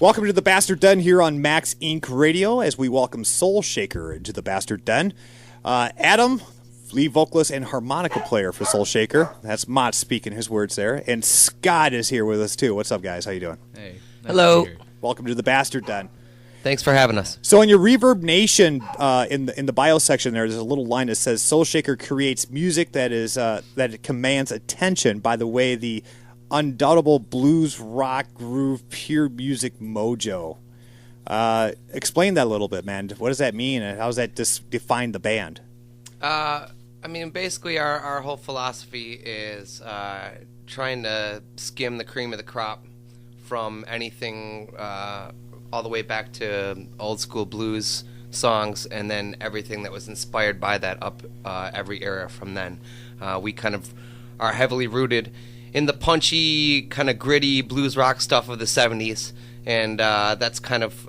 Welcome to the Bastard Den here on Max Inc. Radio as we welcome Soul Shaker into the Bastard Den. Adam, lead vocalist and harmonica player for Soul Shaker. That's Mott speaking his words there. And Scott is here with us too. What's up, guys? How you doing? Hey. Nice Hello. Welcome to the Bastard Den. Thanks for having us. So in your Reverb Nation, in the bio section there's a little line that says Soul Shaker creates music that is that commands attention by the way the undoubtable blues rock groove pure music mojo. Explain that a little bit, man. What does that mean, and how does that define the band? I mean, basically, our whole philosophy is trying to skim the cream of the crop from anything all the way back to old school blues songs, and then everything that was inspired by that up every era from then. We kind of are heavily rooted in the punchy, kind of gritty blues rock stuff of the 70s, and that's kind of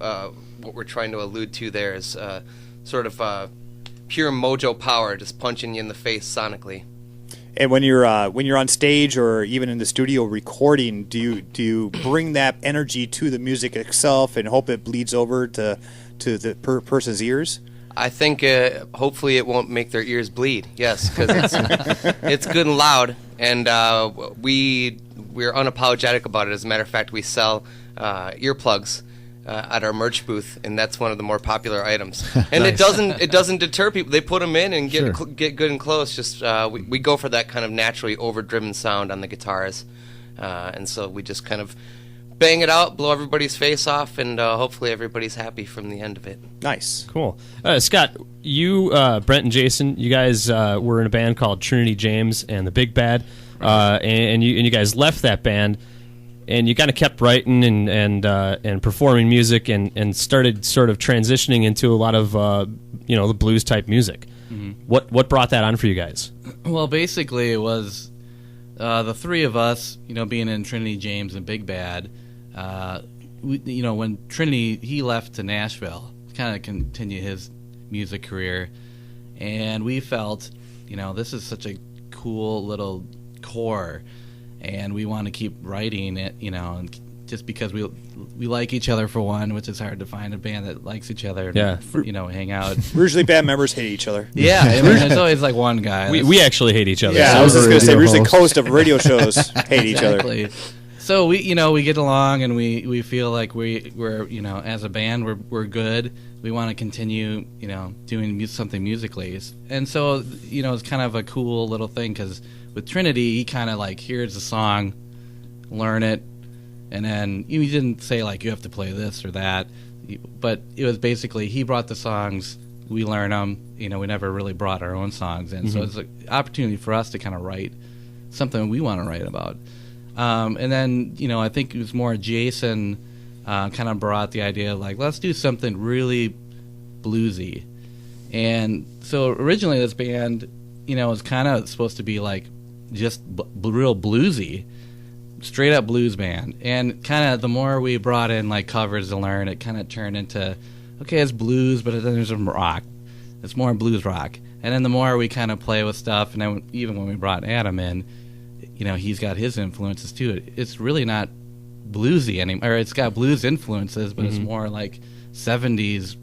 what we're trying to allude to there is sort of pure mojo power, just punching you in the face sonically. And when you're on stage or even in the studio recording, do you bring that energy to the music itself and hope it bleeds over to the person's ears? I think hopefully it won't make their ears bleed. Yes, because it's good and loud, and we're unapologetic about it. As a matter of fact, we sell earplugs at our merch booth, and that's one of the more popular items. And Nice. it doesn't deter people. They put them in and get good and close. Just we go for that kind of naturally overdriven sound on the guitars, and so we just kind of bang it out, blow everybody's face off, and hopefully everybody's happy from the end of it. Nice. Cool. Scott, you, Brent, and Jason, you guys were in a band called Trinity James and the Big Bad, and you guys left that band, and you kind of kept writing and performing music and started sort of transitioning into a lot of the blues type music. Mm-hmm. What brought that on for you guys? Well, basically, it was the three of us, being in Trinity James and Big Bad. When Trinity, he left to Nashville to kind of continue his music career, and we felt, this is such a cool little core, and we want to keep writing it, and just because we like each other for one, which is hard to find a band that likes each other. Yeah. Hang out. Usually band members hate each other. Yeah, I mean, there's always like one guy. We actually hate each other. Yeah, so. I was just going to say, usually hosts of radio shows hate each other. Exactly. So we get along, and we feel like we're as a band we're good. We want to continue doing something musically, and so it's kind of a cool little thing because with Trinity he kind of like here's the song, learn it, and then he didn't say like you have to play this or that, but it was basically he brought the songs, we learn them. We never really brought our own songs in, so it's an opportunity for us to kind of write something we want to write about. And then, I think it was more Jason kind of brought the idea of, like, let's do something really bluesy. And so originally this band, was kind of supposed to be, like, just real bluesy, straight-up blues band. And kind of the more we brought in, like, covers to learn, it kind of turned into, okay, it's blues, but then there's some rock. It's more blues rock. And then the more we kind of play with stuff, and then even when we brought Adam in, he's got his influences too. It's really not bluesy anymore. Or it's got blues influences, but it's more like 70s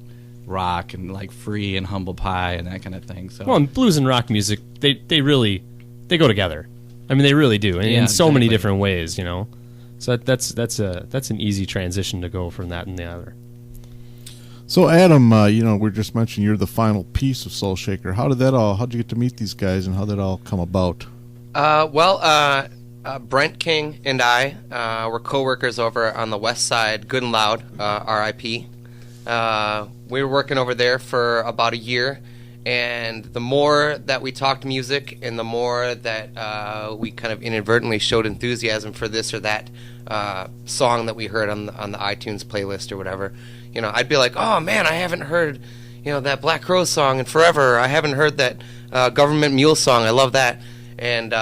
rock and like Free and Humble Pie and that kind of thing. So, Well, and blues and rock music, they go together. I mean, they really do, in so many different ways. So that's an easy transition to go from that and the other. So Adam, we're just mentioning you're the final piece of Soul Shaker. How'd you get to meet these guys, and how'd that all come about? Brent King and I were co-workers over on the west side, Good and Loud, RIP. We were working over there for about a year, and the more that we talked music and the more that we kind of inadvertently showed enthusiasm for this or that song that we heard on the iTunes playlist or whatever, I'd be like, oh man, I haven't heard that Black Crow song in forever. I haven't heard that Government Mule song. I love that. And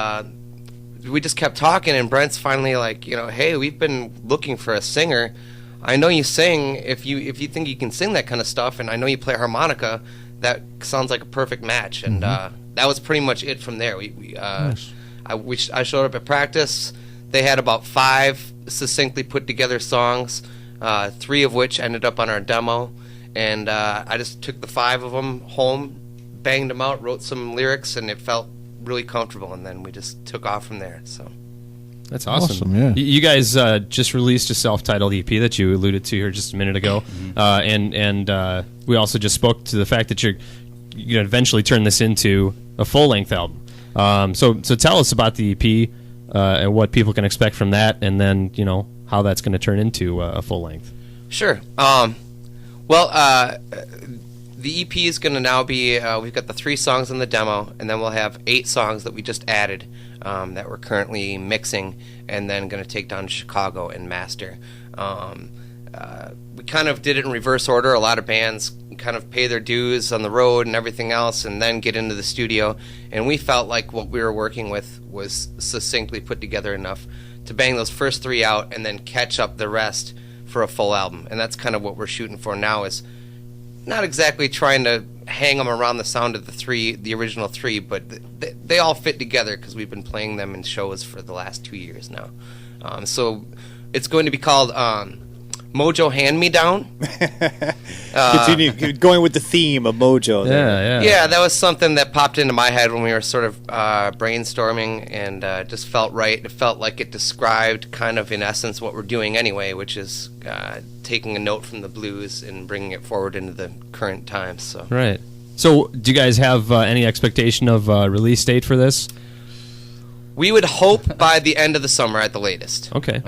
we just kept talking, and Brent's finally like, hey, we've been looking for a singer. I know you sing. If you think you can sing that kind of stuff, and I know you play harmonica, that sounds like a perfect match. And that was pretty much it from there. Nice. I showed up at practice. They had about 5 succinctly put together songs. 3 of which ended up on our demo. And I just took the 5 of them home, banged them out, wrote some lyrics, and it felt really comfortable. And then we just took off from there. So that's awesome. Yeah. You guys just released a self-titled EP that you alluded to here just a minute ago, and we also just spoke to the fact that you're going to eventually turn this into a full-length album. So tell us about the EP and what people can expect from that, and then how that's going to turn into a full-length. Sure. The EP is going to now be, we've got the 3 songs in the demo, and then we'll have 8 songs that we just added that we're currently mixing, and then going to take down to Chicago and master. We kind of did it in reverse order. A lot of bands kind of pay their dues on the road and everything else, and then get into the studio, and we felt like what we were working with was succinctly put together enough to bang those first 3 out and then catch up the rest for a full album. And that's kind of what we're shooting for now, is not exactly trying to hang them around the sound of the original 3, but they all fit together because we've been playing them in shows for the last 2 years now. So it's going to be called Mojo Hand Me Down. Continue going with the theme of Mojo. There. Yeah, that was something that popped into my head when we were sort of brainstorming, and just felt right. It felt like it described kind of in essence what we're doing anyway, which is taking a note from the blues and bringing it forward into the current times. So right. So do you guys have any expectation of release date for this? We would hope by the end of the summer at the latest. Okay.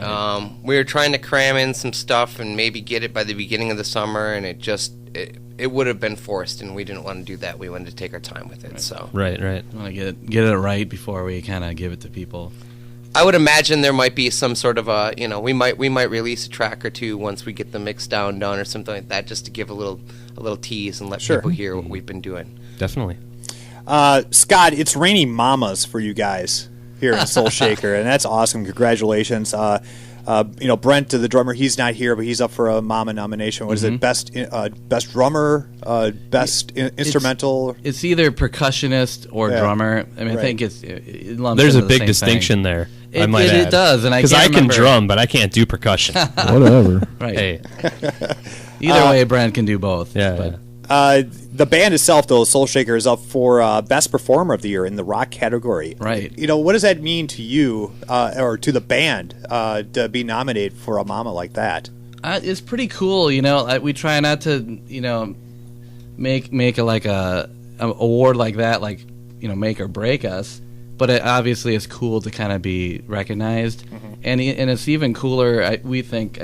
We were trying to cram in some stuff and maybe get it by the beginning of the summer, and it would have been forced, and we didn't want to do that. We wanted to take our time with it. Right. So Right. We want to get it right before we kind of give it to people. I would imagine there might be some sort of a, we might release a track or 2 once we get the mix done or something like that, just to give a little tease and let people hear what we've been doing. Definitely. Scott, it's raining mamas for you guys here in Soul Shaker, and that's awesome. Congratulations. Brent, the drummer, he's not here, but he's up for a Mama nomination. What is it? Best drummer, best instrumental. It's either percussionist or drummer. I mean, I think it lumps There's into a the big same distinction thing. there. I might add. It does, and because I can remember. drum, but I can't do percussion. Whatever. Right. Hey, Either way, Brent can do both. yeah. The band itself, though, Soul Shaker, is up for Best Performer of the Year in the rock category. Right. What does that mean to you or to the band to be nominated for a Mama like that? It's pretty cool. We try not to, make a award like that, like, make or break us. But it obviously is cool to kind of be recognized, and it's even cooler. I think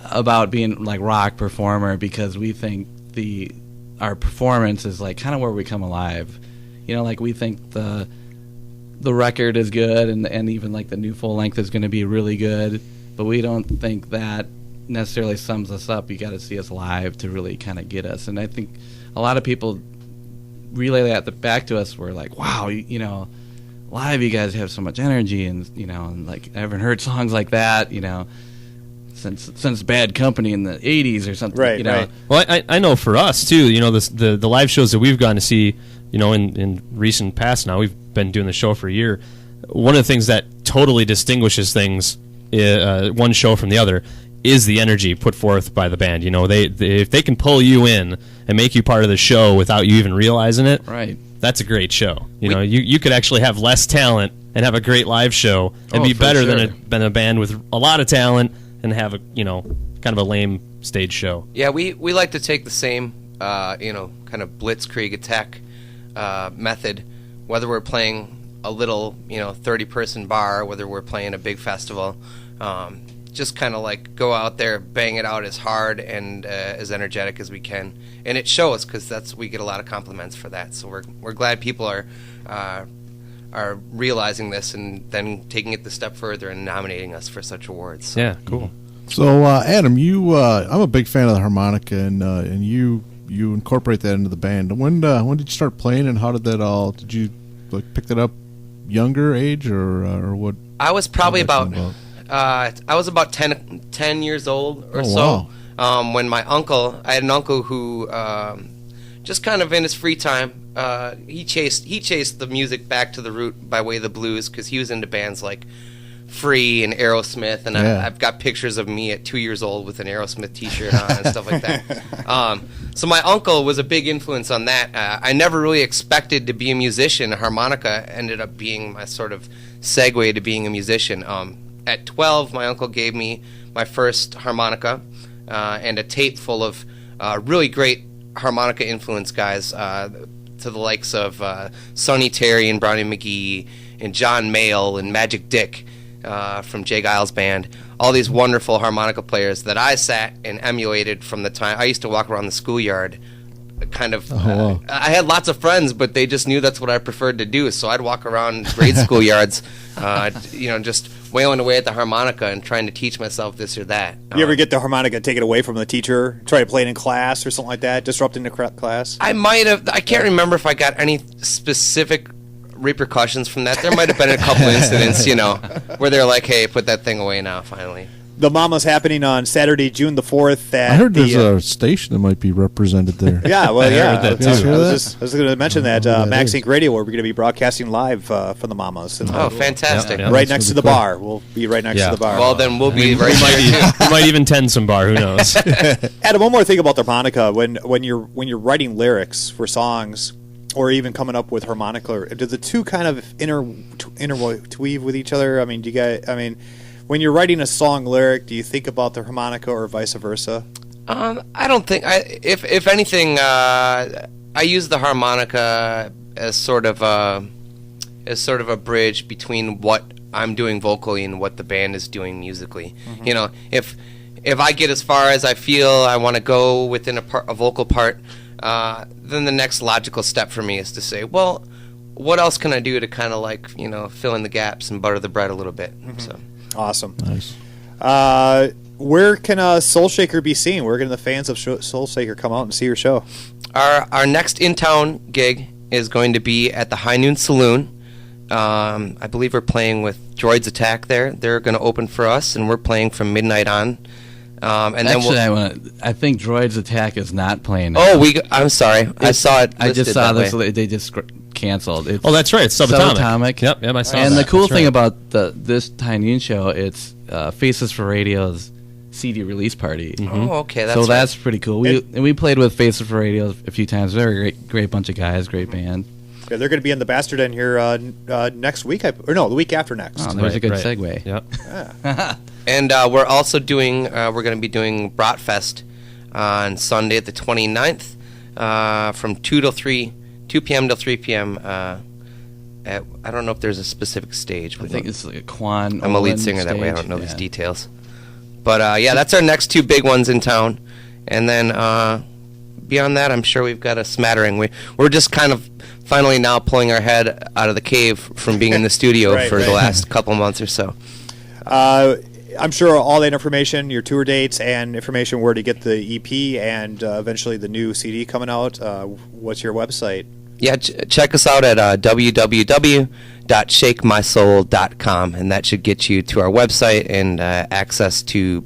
about being like rock performer, because we think our performance is like kind of where we come alive. Like we think the record is good, and even like the new full length is going to be really good, but we don't think that necessarily sums us up. You got to see us live to really kind of get us, and I think a lot of people relay that back to us. We're like, wow, live you guys have so much energy, and like I haven't heard songs like that, since Bad Company in the 80s or something. Right. Well, I know for us too. The live shows that we've gone to see, in recent past now, we've been doing the show for a year. One of the things that totally distinguishes things, one show from the other, is the energy put forth by the band. They if they can pull you in and make you part of the show without you even realizing it, Right. that's a great show. You could actually have less talent and have a great live show and be for better sure. than a band with a lot of talent and have a kind of a lame stage show. Yeah, we like to take the same, kind of blitzkrieg attack method, whether we're playing a little, 30-person bar, whether we're playing a big festival. Just kind of like go out there, bang it out as hard and as energetic as we can, and it shows because we get a lot of compliments for that. So we're glad people are realizing this and then taking it the step further and nominating us for such awards. So. Yeah, cool. So, Adam, I'm a big fan of the harmonica, and you incorporate that into the band. When did you start playing, and how did that all? Did you pick that up younger age or what? I was probably about. About? I was about 10 years old or Oh, so wow. when I had an uncle who just kind of in his free time he chased the music back to the root by way of the blues, because he was into bands like Free and Aerosmith, and Yeah. I've got pictures of me at 2 years old with an Aerosmith T-shirt on and stuff like that. So my uncle was a big influence on that. I never really expected to be a musician. Harmonica ended up being my sort of segue to being a musician. At 12, my uncle gave me my first harmonica and a tape full of really great harmonica influence guys, to the likes of Sonny Terry and Brownie McGee and John Mayall and Magic Dick from Jay Giles Band. All these wonderful harmonica players that I sat and emulated from the time I used to walk around the schoolyard. Kind of, wow. I had lots of friends, but they just knew that's what I preferred to do. So I'd walk around grade school yards, just wailing away at the harmonica and trying to teach myself this or that. You ever get the harmonica taken away from the teacher? Try to play it in class or something like that? Disrupting the class? I might have. I can't remember if I got any specific repercussions from that. There might have been a couple incidents, where they're like, "Hey, put that thing away now." Finally. The Mama's happening on Saturday, June the 4th. I heard there's a station that might be represented there. Yeah, well, yeah. heard that I was, too. I was going to mention that. who that Max is. Inc. Radio, where we're going to be broadcasting live from the Mamas. And, Oh, fantastic! Yeah. right That's next to gonna the be cool. bar. We'll be right next Yeah. to the bar. Well, then we'll be right there too. We might even tend some bar. Who knows? Adam, one more thing about the harmonica. When you're writing lyrics for songs, or even coming up with harmonica, do the two kind of interweave with each other? I mean, do you guys? I mean, when you're writing a song lyric, do you think about the harmonica or vice versa? I don't think. If anything, I use the harmonica as sort of a bridge between what I'm doing vocally and what the band is doing musically. If I get as far as I feel I want to go within a vocal part, then the next logical step for me is to say, well, what else can I do to kind of fill in the gaps and butter the bread a little bit? So. Awesome. Nice. Where can Soul Shaker be seen? Where can the fans of Soul Shaker come out and see your show? Our next in-town gig is going to be at the High Noon Saloon. I believe we're playing with Droids Attack there. They're going to open for us, and we're playing from midnight on. And Actually, then I think Droids Attack is not playing. I'm sorry. I saw it. I just listed saw that this. way. They just canceled. It's Oh, that's right. It's Subatomic. Subatomic. Yep, I saw And that. the cool That's thing right. about this High Noon show, it's Faces for Radio's CD release party. Oh, okay. That's So right. that's pretty cool. We played with Faces for Radio a few times. They're a great bunch of guys, great band. Yeah, they're going to be in the Bastard Den here next week, the week after next. Oh, there's a good Right. segue. Yep. And we're also doing. We're going to be doing Bratfest on Sunday the 29th from 2 p.m. till 3 p.m. I don't know if there's a specific stage. I think it's like a Quan. I'm a lead Olin singer that way. I stage. don't know these Yeah. details. But that's our next two big ones in town. And then beyond that, I'm sure we've got a smattering. We're just kind of finally now pulling our head out of the cave from being in the studio Right, for the right. last couple months or so. I'm sure all that information, your tour dates and information where to get the EP and eventually the new CD coming out. What's your website? Yeah, check us out at www.shakemysoul.com, and that should get you to our website and access to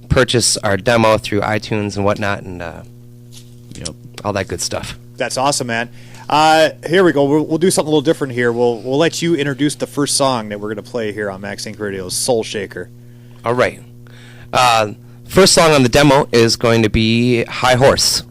purchase our demo through iTunes and whatnot, and Yep. all that good stuff. That's awesome, man. Here we go. We'll do something a little different here. We'll let you introduce the first song that we're going to play here on Max Inc. Radio's Soul Shaker. All right. First song on the demo is going to be High Horse.